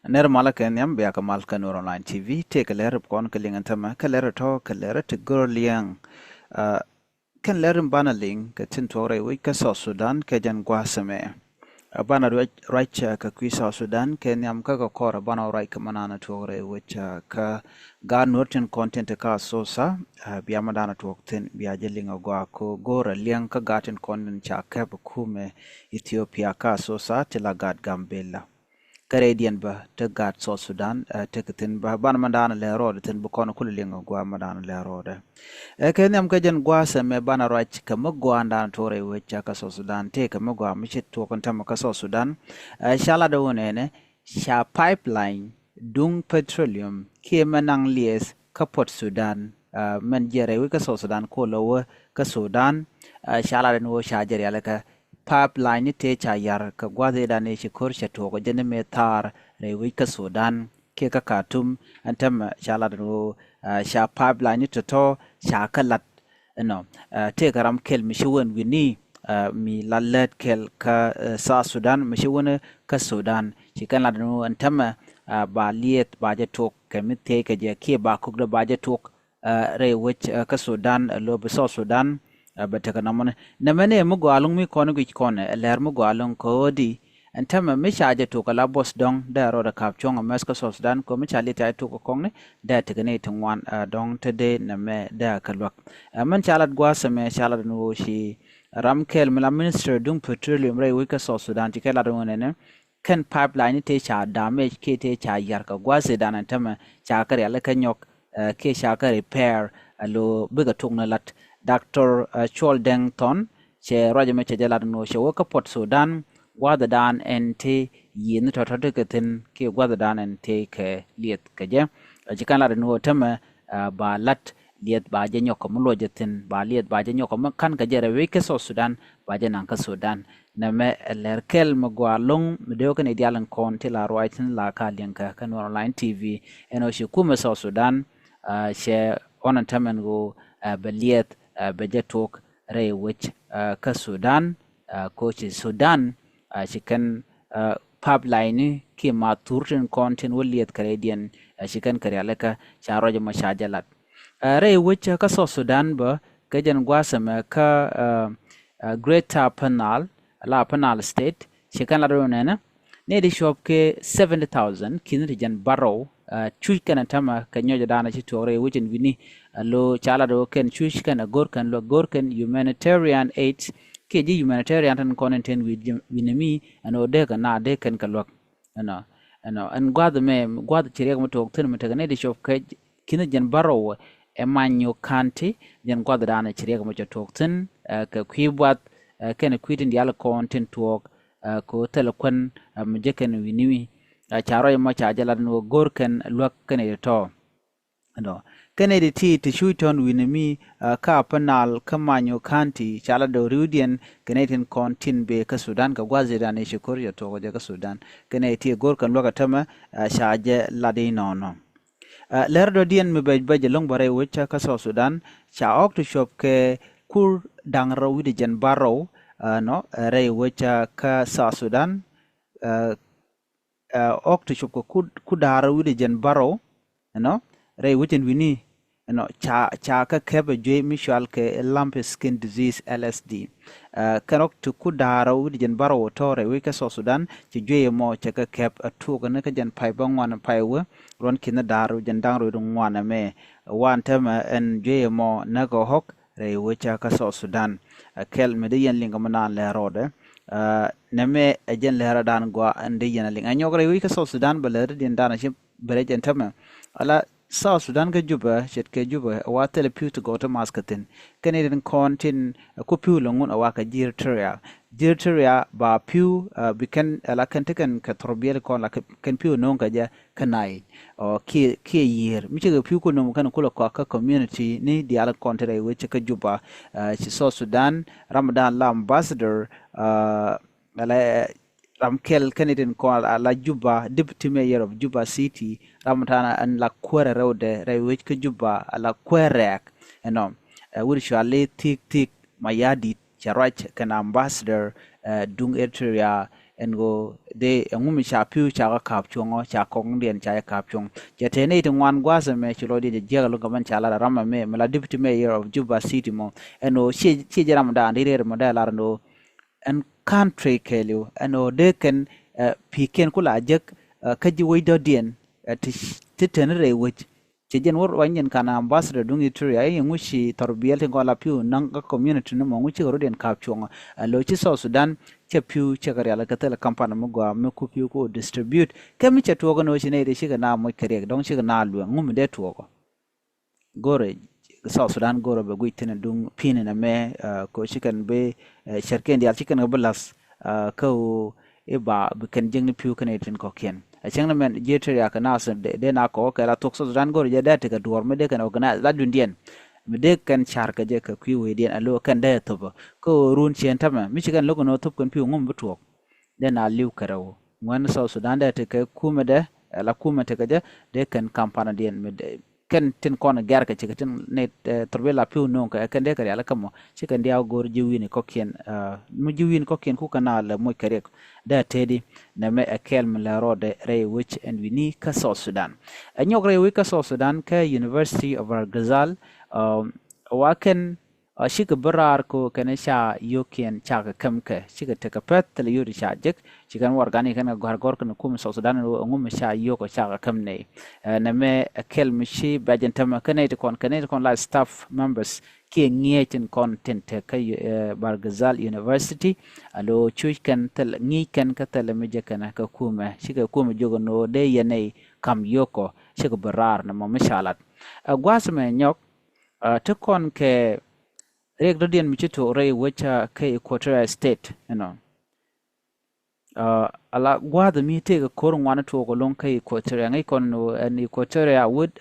Ner mala kenyam biya kamal kanur online TV take a letter kon kaling antama ka letter to ka letter to goor lieng kan letter bana ling ka tin tore wi ka so Sudan ka jan gwasame bana right ka kwi so Sudan kenyam ka kora bana right ka manana tore which ka ga norton content ka so sa biya madana to tin biya jelinga gwa ko goor lieng ka gatin content cha ka kume Ethiopia ka so sa tila gad gambela Canadian ba te gat so Sudan te kitin ba ban mandana le rode tin bu kono kulinga gwa mandana le rode kenyam ka jen gwa se me bana rach ka mo gwa ndan tore we ka so Sudan te ka mo gwa mi chit to kon tam ka so Sudan shala do ne sha pipeline dung petroleum ke manang lies ka Port Sudan men jere we ka so Sudan ko lo ka Sudan shala den wo sha jere ala ka pipeline te cha yar ka gwade da ne shi kor sha to go jene me tar rewi ka Sudan ke ka Khartoum antam shala do sha pipeline to sha kalat no te garam kel mi shi won wini mi lallet kel ka sa Sudan mi shi won ka Sudan shi kan ladno antam ba liet ba je to ke mi te ke je ke ba ku da ba je to rewi ka Sudan lo bi so Sudan bataka namane mugo alung mi kono gi kono ler mugo alung ko di antama mi shaje to kala boss dong da ro da kap chong mas ka so Sudan ko mi chali ta to ko kongne da tigane tungwan dong tede na me da kalwak man chalat gwa same chalat no shi ramkel mila minister dung petroleum rai wika so Sudan ti kala do ne kan pipeline te cha damage ke te cha yar ka gwa se dan antama cha kare ala kanyok ke cha ka repair alo biga tungna lat Dr. Chol Deng Ton che roja me che jalad no che woka Port Sudan gwada dan ente yin to to ketin ke gwada dan ente ke liet ke je jikan la no tema ba lat liet ba je nyoko mulo jetin ba liet ba je nyoko kan ka jere we ke so Sudan ba je nan ka Sudan na me lerkel mo gwalong me de kan idealan kon te la roitin la ka linka kan online TV eno shi kuma so Sudan che onan tamen go ba liet bejatok ray which ka Sudan ko ci Sudan shikan pipeline ki ma turtin kontin waliyat Canadian shikan kare alaka charoje mashajalat ray which ka so Sudan ba gajan gwasama ka Greater Penal la Penal State shikan la ronena ne di shop ke 70,000 kinrijan barrow chuj kana tama kanyoja dana ci tore wujin wini lo chala do ken chuj kana gor kan lo gor kan humanitarian aid ke ji humanitarian tan content winimi ano de kana de kan kalok ano an gwad me gwad chire mo tok tin meta ne di shop ke kina jan baro e manyo kanti jan gwad dana chire mo tok tin ka kwibwat ken kwitin dial content tok ko telekon mje ken winimi charo yama chajala no gorken luak kene to no kene de ti to shuton winimi ka panal kamanyo kanti chala do rudian Canadian kontin be ka Sudan ka gwaze da ne shikor ya to ka Sudan kene ti gorkan luaka tama shaje lade no lerdo dien me baje long bare wecha ka Sudan cha ok to shop ke kur dangro widi jan baro no re wecha ka Sudan ok to shop ko kudara widi jan baro no ray witin wini no cha ka kebe je mishal ke lump skin disease LSD kanok to kudara widi jan baro tore we ka Sudan ci je mo cha ka kep atu ka ne ka jan pai bang wan pai we ron kin daru jan dangro dun wan me wan tema en je mo na go hok ray we cha ka Sudan kel median linga manan le rode neme ejen lehara dan gwa ande yana ling anyogre wi ka Sudan baler din dana shi berejen tama ala Sudan ga juba shet ke juba wa telepu to go to maskatin Canadian kontin ku piu longun awa ka jirteria ba piu bikan ala kan tekan ka torbiel kon la kan piu non ka ja kanai o ke year mi ga piu ko non kan kula ka community ni di ala kontre wi ka juba ci Sudan Ramadan la ambassador ala Ramkel Canadian call la Juba deputy mayor of Juba City Ramatana and la Quere Road which Juba la Querek which are tik mayadi charach kan ambassador dung area en go de ngum cha piu cha ka kap chungo cha kong dien cha kap chung je te ne ngwan gwasa me chulo di je lo gaman cha la rama me la deputy mayor of Juba City mo eno chi jaram da ndire mo da la no en country kelu eno de ken piken kula jek kaji wido dien ti tenere wich jen wor wanyen kana ambassador dungi turi ay ngushi torbiyel te ngola piu nang community no ngushi rodien kapchung lo chi so Sudan che piu che gari ala katela kampana mo gwa me ku piu ko distribute kemi che tuogo no shine de shiga na mo kere don shiga na lu ngum de tuogo gore South Sudan gore be guitene dung pine na me ko shikan be sharken dial shikan gabalas ko iba bukan jeng ni piu kanetin ko ken achang na men jeter ya kana san de na ko kala tok so ran gor je da te ka duor me de kan organize la dundien me de kan char ka je ka kwi we dien alo kan de to ko run chen tama mi chigan logo no top kan piu ngum butuok de na liu karawo ngwan so Sudan de te ka kuma de la kuma te ka de kan kampana dien me de kan tin kon gar ka chigatin ne torbela piu non ka kan de ka ala kamo chikan dia gor jiwini ko ken mu jiwini ko ken ku kana la mo kare da tedi na me akel mla rode re which and we need ka South Sudan anyog re ka South Sudan ka University of Ghazal waken shika barar ko kana sha yoken chaka kamka shika taka pet le yuri sha jek shikan wargani kana gor kana kum South Sudan ngum sha yoko chaka kamne na me akel mishi bajentama kana kon la staff members ki ngietin content ka Bargazal University alo chuikan tel ngikan ka tel meje kana ka kuma shiga kuma jogo no de yene kam yoko shiga barar na mo mishalat gwasme nyok to kon ke rek dodien michito re wecha ke Equatorial State ala gwada mi te ga korun wana to go lon kai Equatorial ngai kon no an Equatorial wood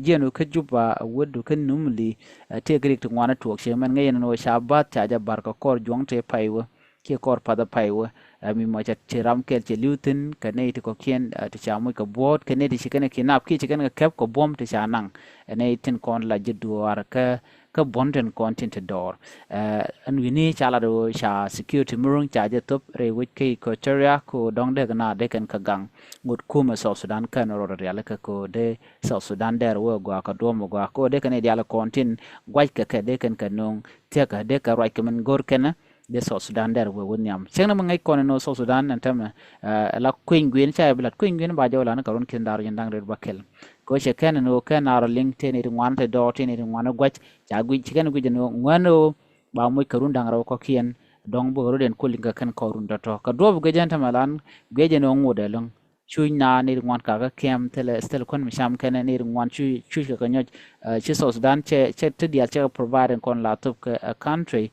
jenu ka Juba wood kan numli te ga rek to wana to she man ngai no shabat ta ja barka kor jong te paiwa ke kor pada paiwa mi mo cha tiram kel che lutin ka nei to ko kien te cha mo ka bot ka nei ti kana kinap ki kana kep ko bom te cha nang nei tin kon la jeduar ka bonden content door and we need chala do sha security murung cha je top re wit ke Equatoria ko dong de na de kan ka gang ngut kuma South Sudan kan ro real ka ko de South Sudan der wo gwa ka do mo gwa ko de kan dia la content gwaj ka de kan kanong te ka de ka right kan gor kana de South Sudan der wo wonyam cheng na mangai kon no South Sudan antama la queen gwen cha blat queen gwen ba jawla na karon kin dar yandang red bakel ko she kan no kan ar link te ni ngwan te do te ni ngwan gwaj cha gwi chikan gwi no ngwano ba moy karun dang raw ko kien dong bo ro den ko linga kan korun da to ka do bu gejan tamalan geje no ngode long chui na ni ngwan ka kem tele stel kon mi sham kan ni ngwan chui ka nyoj chi South Sudan che te dia che provide kon laptop ka country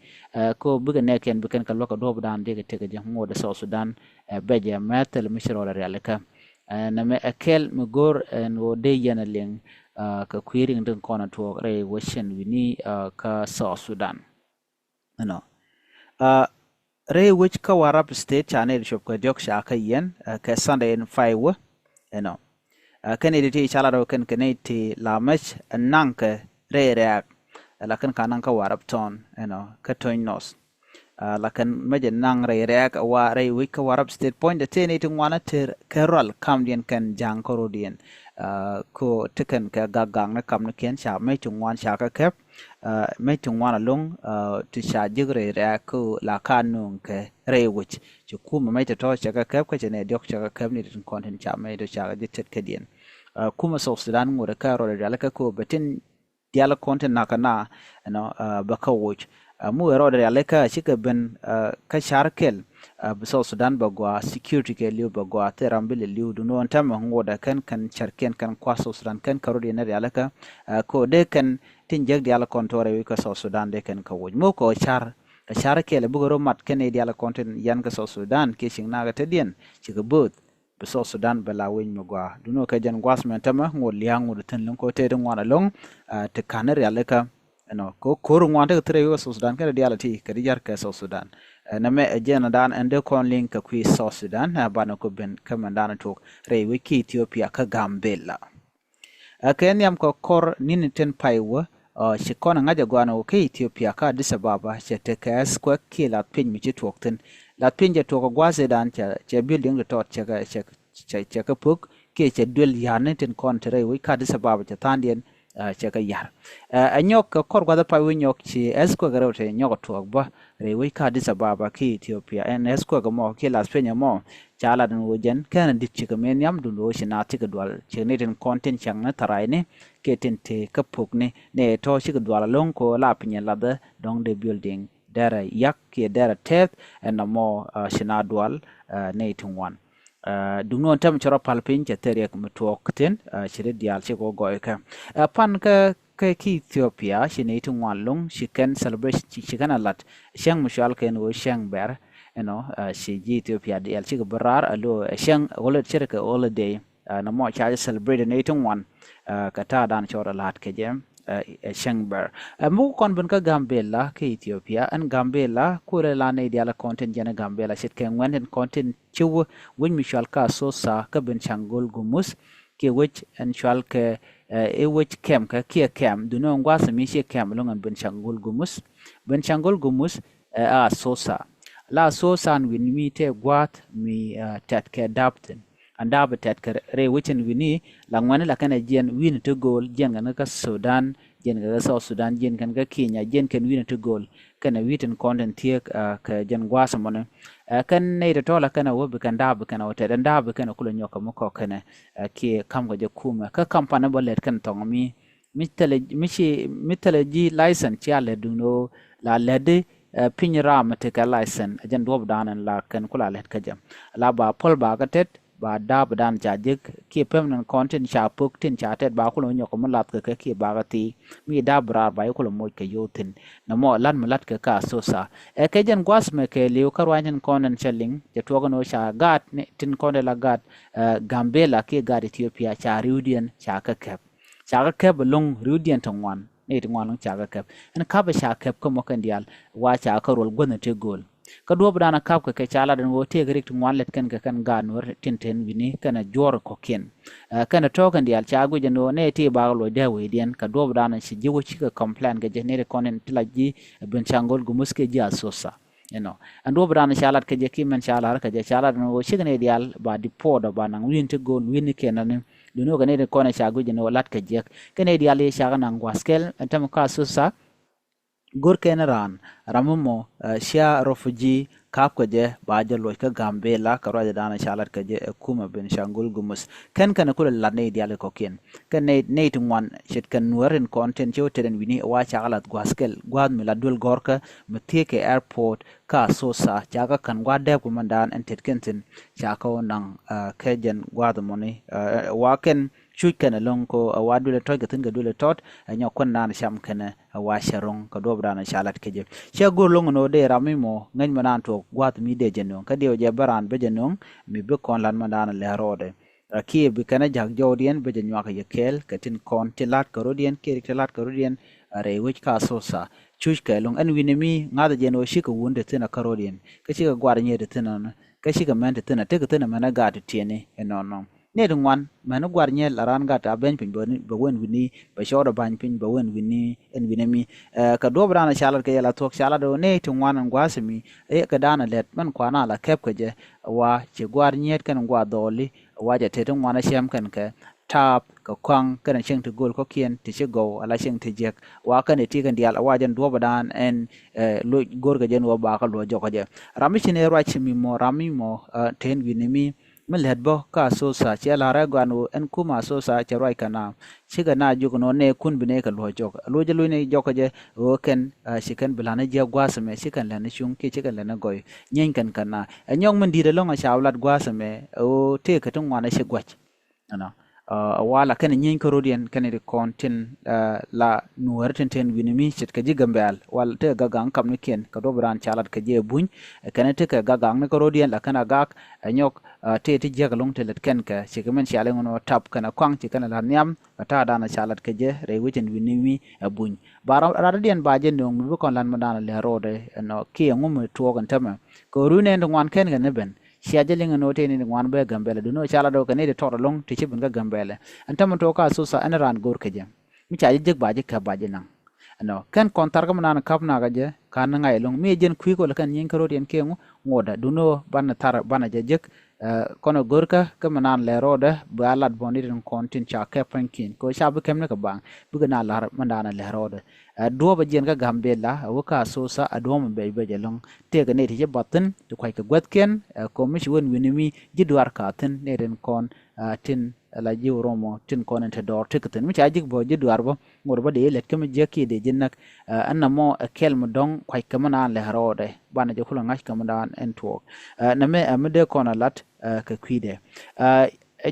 ko bu ne ken bu ken ka lo ka do dan de te ge ngode South Sudan beje metel mi shiro la realika na me akel mu gor no de yana lieng ka querying den kona to re weshen we ni ka South Sudan re which ka warap state channel shop ka jok sha ka yen ka Sunday in 5 kan editi chala ro kan ti lamach nanka re reak la kan ka warap ton ka toin nos la kan meje nang re reak wa re which ka warap state point the ten it wana ter kerol kam dien kan jang korodien ko tiken ka gagang na kam na ken sha me chungwan sha ka kep me chungwan along to sha jigre ra ko la kanung ke re which chu kuma me to sha ka kep ka ne diok sha ka kep ni tin content cha me do sha ga tet kedien kuma South Sudan ngore ka ro ra ka ko betin diala content na kana ba ka watch mu ro ra ka shika ben ka sharkel South Sudan bagwa security ke liu bagwa terambile liu du no ntama ngoda kan charken kan kwa South Sudan kan karodi na alaka ko de kan tinjek diala kontore wi ka South Sudan de kan ka woj mo ko char ke le bugoro mat kan diala konten yan ka South Sudan ke sing na ga tedien chiga bot be South Sudan bala wen mogwa du no ka jan gwasmen tama ngol liangu de tan lon ko te de ngwana long te kanari alaka ko koru ngwante ka tere wi South Sudan ka diala ti ka diar ka South Sudan na me ajena dan ende kon link ka kwi South Sudan bana ko ben kamandana tok re wiki Ethiopia ka Gambela ken yam ko kor nini ten paiwa shikona ngaja gwana ke Ethiopia ka Addis Ababa chete kas kwa kila pin mi tok ten la pinje to ko gwase dan che building le tot che ka puk ke che dul yarne tin kontre wi ka disa baba che tandien che ka yar anyok kor gwa da pa wi nyok chi esko garote nyok to ba re wi ka disa baba ki Ethiopia en esko ga mo ke las penya mo chala dan wojen kan dit chi ka men yam dun do shi na ti ka dwal che ne tin content chang na tarai ne ke tin te ka puk ne to shi ka dwal long ko la pinya la da dong de building dara yak ke dara tep en mo shina dwal ne tin wan dungno tam choro palpin che teriek mtuok tin chire dial che go ka pan ka ki Ethiopia shine tin wan lung she can celebrate she can alat shang mushal ken wo shang ber she ji Ethiopia dial che barar alo shang wala chire ka holiday na mo cha celebrate ne tin wan kata dan choro lat ke jem shangbar mu kon bun ka Gambela ke Ethiopia an Gambela kure la ne dia la content jana Gambela shit ke ngwen content chu win mishal ka so sa ka ben changol gumus ke which an shal ke e which kem ka ke kem du no ngwa sa mi she kem lo ngan ben changol gumus a so sa la so san win mi te gwat mi tat ke dapten anda betet ke re wichin wini langwane la kana jen win to goal jen kan ka Sudan jen ka South Sudan jen kan ka Kenya jen kan win to goal kana written content tie ka jen gwasa mone kan ne to la kana wo kan da be kana wote da be kana kulo nyoka moko kana ki kam ga kuma ka kampana bolet kan tong mitale ji license ya le duno la lede pinra mateka license jen dob danan la kan kula let ka jam la ba pol ba ga tet ba da dan jajik ki permanent content cha puk tin cha tet ba kulo nyoko mulat ka ki ba gati mi da brar ba kulo mo ke yotin na mo lan mulat ka so sa ke jen gwas me ke liu karwanyen content chelling je to no cha gat tin content la gat Gambela ki gat Ethiopia cha rudian cha ka kep long rudian tongwan ne tongwan long cha ka kep en ka ba cha kep ko mo kan dial wa cha ka rol gona te gol ka do bana kap ka chala dan wote grik tu wanlet kan ganor tinten wini kana jor ko ken kana to kan dial chago jeno ne ti ba lo de we den ka do bana shi jiwo chi ka complain ga jenere konen tilaji ben changol gumuske ji asosa and do bana chalat ka je ki men chalar ka je chala dan wo shi ne dial ba di podo ba nan win te go win kenan do no ga ne ko na chago jeno lat ka je kene dial ye chaga nan gwaskel antam ka asosa goor kenaran ramumo shia refugee kap kaje baje loy ka Gambela ka roja dana shalat kaje kuma ben shangul gumus kan kula lanne diale ko ken kan ne wan shit kan nuren content yo teden wini wa chagalat gwaskel gwad mi ladul gorka mtike airport ka sosa jaga kan gwade ko mandan entet kentin chako nang kejen gwad moni wa ken chui kana long ko awadule toy gatin gadule tot anyo kon nan sham kana wa sharong ka dobra na shalat keje che go long no de ramimo ngany manan to gwat mi de jenong ka de je baran be jenong mi be kon lan manan le rode ki be kana jag jodien be jenwa ka yekel katin kon tilat karodien ke tilat karodien are which ka sosa chui ka long an winemi ngada jeno shi ka wunde tina karodien ka shi ka gwar nye de tina ka shi ka mente tina te ka tina mana ga tiene enono ne dungwan manu gwar nyel aran gata ben pin ba wen wini ba shoda ban pin ba wen wini en winemi ka dobra na shalar ka yala tok shala do ne tungwan gwasimi ka dana let man kwana la kep ka je wa che gwar nyet kan gwa doli wa ja te tungwan shem kan ka tap ka kwang kan sheng to gol ko kien ti che go ala sheng ti jek wa kan ti kan dial wa jan do badan en lo gor ga jen wa ba ka lo jo ka je rami chine ruaachni mo rami mo ten winemi melhedbo ka sosa chela ragwanu en kuma sosa charwai kana chiga na jugono ne kun bine ka lojok loje loine jokaje o ken shikan bilana je gwasame shikan lana shung ke chikan lana goy nyen kan kana nyong men dire longa shawlat gwasame o te ka tun wana shigwach ana wala kan nyen ko rodien kan de kontin la nuwerten ten winimi chit ka jigambal wal te gagang kam ne ken ka dobran chalat ka je buñ kan te ka gagang ne ko rodien la kana gak nyok te ti jagalong te let ken ka chikamen chale ngono tap kana kwang ti kana la nyam ta dana chalat ka je re wichen winimi buñ bara radien baje ndong bu kon lan madana le rode no ki ngum to kan tama ko rune ndwan ken ga neben siajelinga no te ni ngwan be Gambela do no chala do kanede to long ti chibun ga Gambela antama to ka so sa anaran gor ke jam mi cha jek baje ka baje nang no kan kontar ka manan kap na gaje kan ngai long me jen kwi ko kan yin karo den ke ngoda duno ban tar bana jejek kono gorka ka manan le roda balat bonirin kontin cha ke pankin ko shabu kemne ka bang bugana lar mandana le roda do ba jen ka gambela wuka sosa adom be be jelong te ga ne ti batten to kwai ka gwatken ko mishi won winimi jidwar ka tin ne den kon tin la jiw romo tin kon ente dor tikatin mi chajik bo jidwar bo ngor ba de let kem jeki de jinnak anna mo kel mo dong kwai ka manan le roda bana je kula ngash ka manan entwo na me amede kona lat ka kwide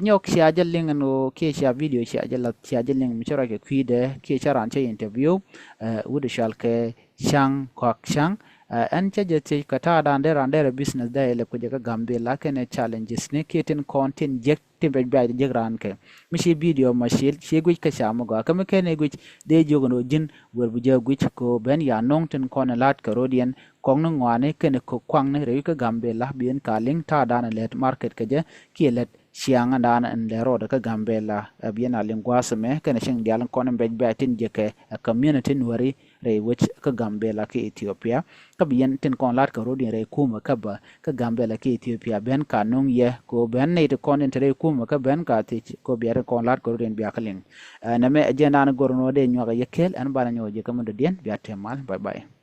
nyok siya ling no ke siya video siya ling mi chora ke kwide ke chara anche interview wude shal ke chang kwak chang an chaje te kata da andere business da ele ko je ka gambe la kene challenges ne keten content jek timbe ba je gran ke mi shi video ma shi gwi ka sha mo ga kam kene gwi de jogo no jin wor bu je gwi ko ben ya nong ten kona lat ka rodian kong no ngwane kene ko kwang ne re ka gambe la bien ka ling ta da na let market ka je ki let siang dan en le roda ka gambela biena lingua me kana shing dialan konen be batin je ke community nwari re which ka gambela ke Ethiopia ka bien tin kon lat ka rodin re kuma ka ba ka gambela ke Ethiopia ben ka nung ye ko ben ne to konen re kuma ka ben ka ti ko bier kon lat ka rodin biya kalin na me ajena na gorno de nyoga yekel an bala nyoje ka mo den biya temal bye bye